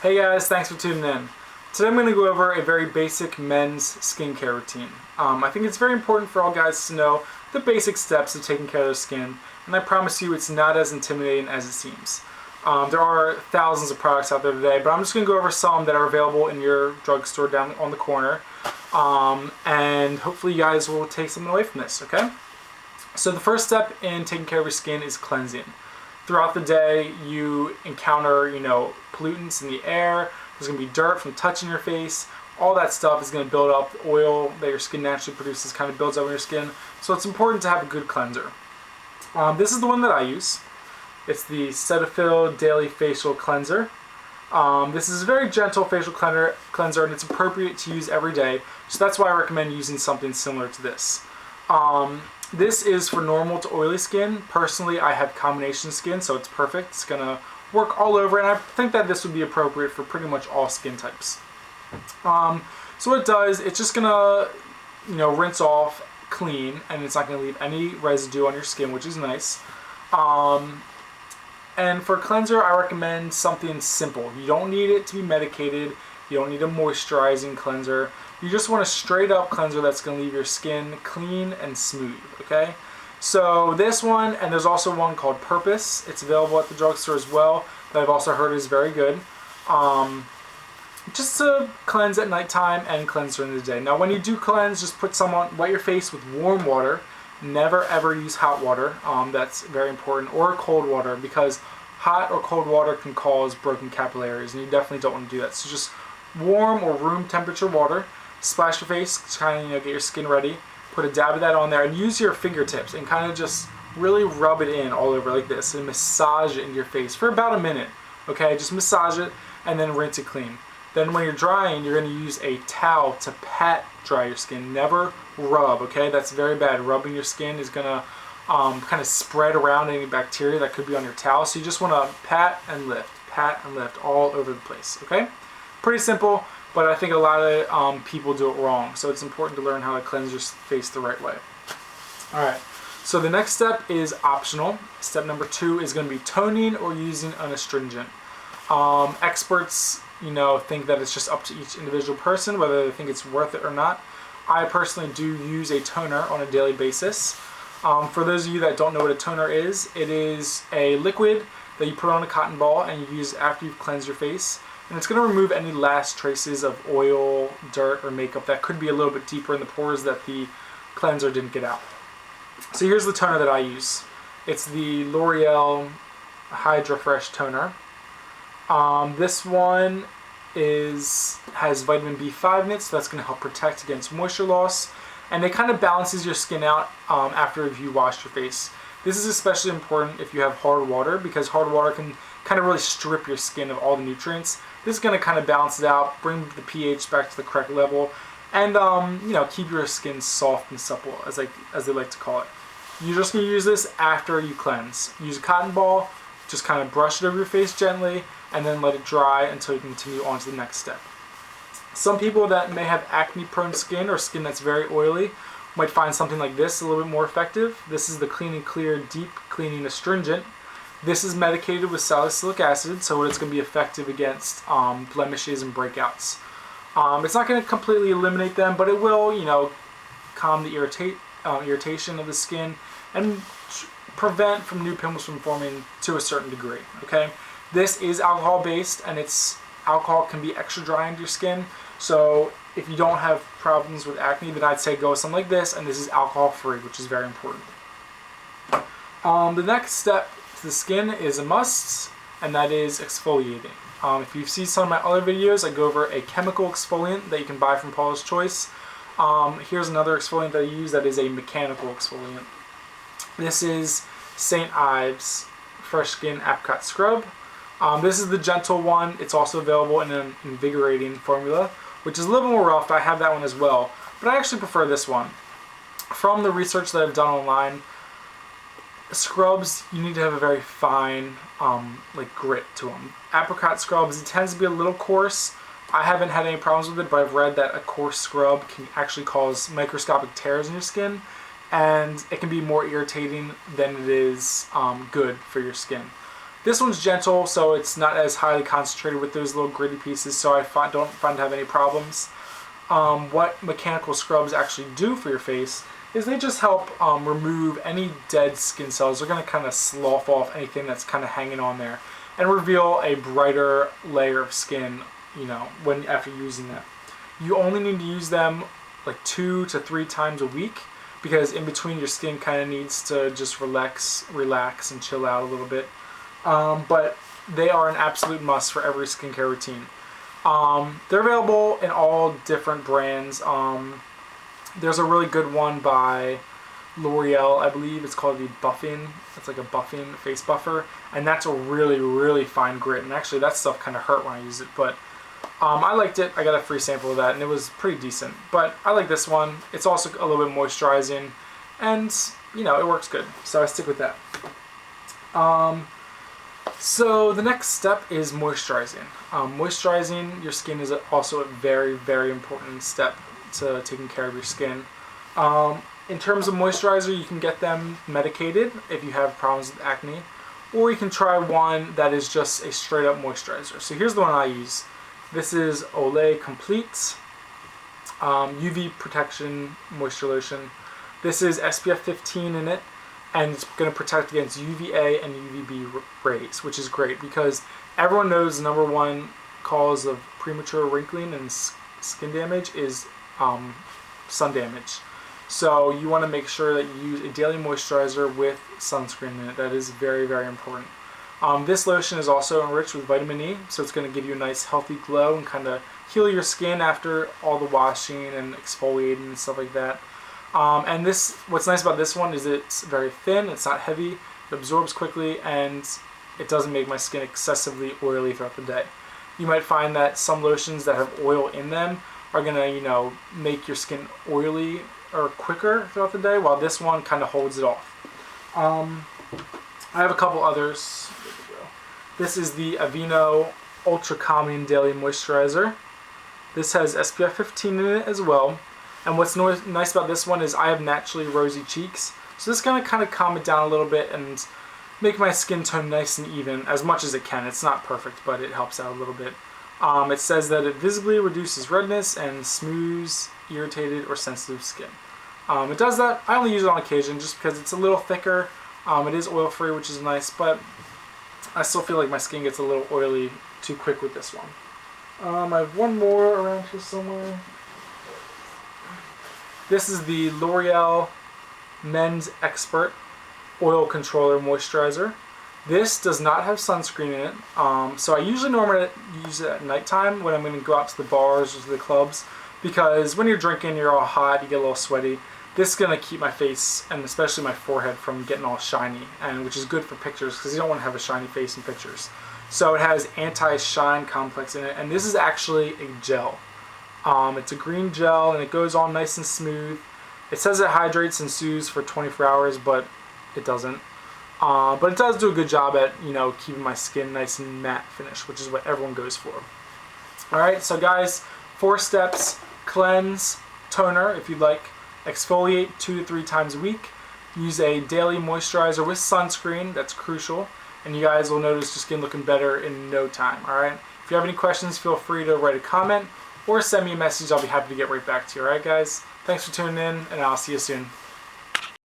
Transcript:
Hey guys, thanks for tuning in. Today I'm going to go over a very basic men's skincare routine. I think it's very important for all guys to know the basic steps of taking care of their skin, and I promise you it's not as intimidating as it seems. There are thousands of products out there today, but I'm just going to go over some that are available in your drugstore down on the corner, and hopefully you guys will take something away from this, okay? So the first step in taking care of your skin is cleansing. Throughout the day, you encounter, pollutants in the air. There's going to be dirt from touching your face. All that stuff is going to build up. The oil that your skin naturally produces kind of builds up on your skin. So it's important to have a good cleanser. This is the one that I use. It's the Cetaphil Daily Facial Cleanser. This is a very gentle facial cleanser, and it's appropriate to use every day. So that's why I recommend using something similar to this. This is for normal to oily skin. Personally, I have combination skin, so it's perfect. It's going to work all over, and I think that this would be appropriate for pretty much all skin types. So what it does, it's just going to, rinse off clean, and it's not going to leave any residue on your skin, which is nice. And for a cleanser, I recommend something simple. You don't need it to be medicated. You don't need a moisturizing cleanser. You just want a straight up cleanser that's going to leave your skin clean and smooth, okay? So this one, and there's also one called Purpose. It's available at the drugstore as well, that I've also heard is very good. Just to cleanse at nighttime and cleanse during the day. Now when you do cleanse, just wet your face with warm water. Never ever use hot water. That's very important, or cold water, because hot or cold water can cause broken capillaries, and you definitely don't want to do that. So just warm or room temperature water. Splash your face to kind of get your skin ready. Put a dab of that on there, and use your fingertips and kind of just really rub it in all over like this, and massage it into your face for about a minute. Okay, just massage it and then rinse it clean. Then when you're drying, you're going to use a towel to pat dry your skin. Never rub, okay? That's very bad. Rubbing your skin is going to kind of spread around any bacteria that could be on your towel. So you just want to pat and lift all over the place, okay? Pretty simple, but I think a lot of people do it wrong. So it's important to learn how to cleanse your face the right way. All right, so the next step is optional. Step number 2 is going to be toning or using an astringent. Experts, think that it's just up to each individual person whether they think it's worth it or not. I personally do use a toner on a daily basis. For those of you that don't know what a toner is, it is a liquid that you put on a cotton ball and you use after you've cleansed your face. And it's going to remove any last traces of oil, dirt, or makeup that could be a little bit deeper in the pores that the cleanser didn't get out. So here's the toner that I use. It's the L'Oreal Hydra Fresh Toner. This one has vitamin B5 in it, so that's going to help protect against moisture loss, and it kind of balances your skin out after you wash your face. This is especially important if you have hard water, because hard water can kind of really strip your skin of all the nutrients. This is going to kind of balance it out, bring the pH back to the correct level, and keep your skin soft and supple, as they like to call it. You're just going to use this after you cleanse. Use a cotton ball, just kind of brush it over your face gently, and then let it dry until you continue on to the next step. Some people that may have acne-prone skin or skin that's very oily might find something like this a little bit more effective. This is the Clean and Clear Deep Cleaning Astringent. This is medicated with salicylic acid, so it's going to be effective against blemishes and breakouts. It's not going to completely eliminate them, but it will, calm the irritation of the skin and prevent from new pimples from forming to a certain degree, okay? This is alcohol-based, and alcohol can be extra drying to your skin, so if you don't have problems with acne, then I'd say go with something like this, and this is alcohol-free, which is very important. The next step to the skin is a must, and that is exfoliating. If you've seen some of my other videos, I go over a chemical exfoliant that you can buy from Paula's Choice. Here's another exfoliant that I use that is a mechanical exfoliant. This is St. Ives Fresh Skin Apricot Scrub. This is the gentle one. It's also available in an invigorating formula, which is a little more rough. I have that one as well, but I actually prefer this one. From the research that I've done online, scrubs, you need to have a very fine grit to them. Apricot scrubs, it tends to be a little coarse. I haven't had any problems with it, but I've read that a coarse scrub can actually cause microscopic tears in your skin, and it can be more irritating than it is good for your skin. This one's gentle, so it's not as highly concentrated with those little gritty pieces, so I don't find to have any problems. What mechanical scrubs actually do for your face is they just help remove any dead skin cells. They're going to kind of slough off anything that's kind of hanging on there and reveal a brighter layer of skin, after using them. You only need to use them like 2 to 3 times a week, because in between your skin kind of needs to just relax and chill out a little bit. But they are an absolute must for every skincare routine. They're available in all different brands. There's a really good one by L'Oreal, I believe. It's called the Buffing. It's like a buffing face buffer, and that's a really, really fine grit. And actually, that stuff kind of hurt when I used it, but I liked it. I got a free sample of that, and it was pretty decent. But I like this one. It's also a little bit moisturizing, and it works good. So I stick with that. So the next step is moisturizing. Moisturizing your skin is also a very, very important step to taking care of your skin. In terms of moisturizer, you can get them medicated if you have problems with acne, or you can try one that is just a straight up moisturizer. So here's the one I use. This is Olay Completes UV Protection Moisture Lotion. This is SPF 15 in it, and it's going to protect against UVA and UVB rays, which is great because everyone knows the number one cause of premature wrinkling and skin damage is sun damage. So you want to make sure that you use a daily moisturizer with sunscreen in it. That is very, very important. This lotion is also enriched with vitamin E, so it's going to give you a nice healthy glow and kind of heal your skin after all the washing and exfoliating and stuff like that. And what's nice about this one is it's very thin, it's not heavy, it absorbs quickly, and it doesn't make my skin excessively oily throughout the day. You might find that some lotions that have oil in them are going to, make your skin oily or quicker throughout the day, while this one kind of holds it off. I have a couple others. This is the Aveeno Ultra Calming Daily Moisturizer. This has SPF 15 in it as well. And what's nice about this one is I have naturally rosy cheeks, so this is going to kind of calm it down a little bit and make my skin tone nice and even as much as it can. It's not perfect, but it helps out a little bit. It says that it visibly reduces redness and smooths irritated or sensitive skin. It does that. I only use it on occasion just because it's a little thicker. It is oil free, which is nice, but I still feel like my skin gets a little oily too quick with this one. I have one more around here somewhere. This is the L'Oreal Men's Expert Oil Controller Moisturizer. This does not have sunscreen in it, so I usually normally use it at nighttime when I'm going to go out to the bars or to the clubs, because when you're drinking, you're all hot, you get a little sweaty. This is going to keep my face, and especially my forehead, from getting all shiny, and which is good for pictures because you don't want to have a shiny face in pictures. So it has anti-shine complex in it, and this is actually a gel. It's a green gel, and it goes on nice and smooth. It says it hydrates and soothes for 24 hours, but it doesn't. But it does do a good job at, keeping my skin nice and matte finish, which is what everyone goes for. Alright, so guys, 4 steps: cleanse, toner if you'd like, exfoliate 2 to 3 times a week, use a daily moisturizer with sunscreen, that's crucial, and you guys will notice your skin looking better in no time. Alright, if you have any questions, feel free to write a comment or send me a message. I'll be happy to get right back to you. Alright guys, thanks for tuning in, and I'll see you soon.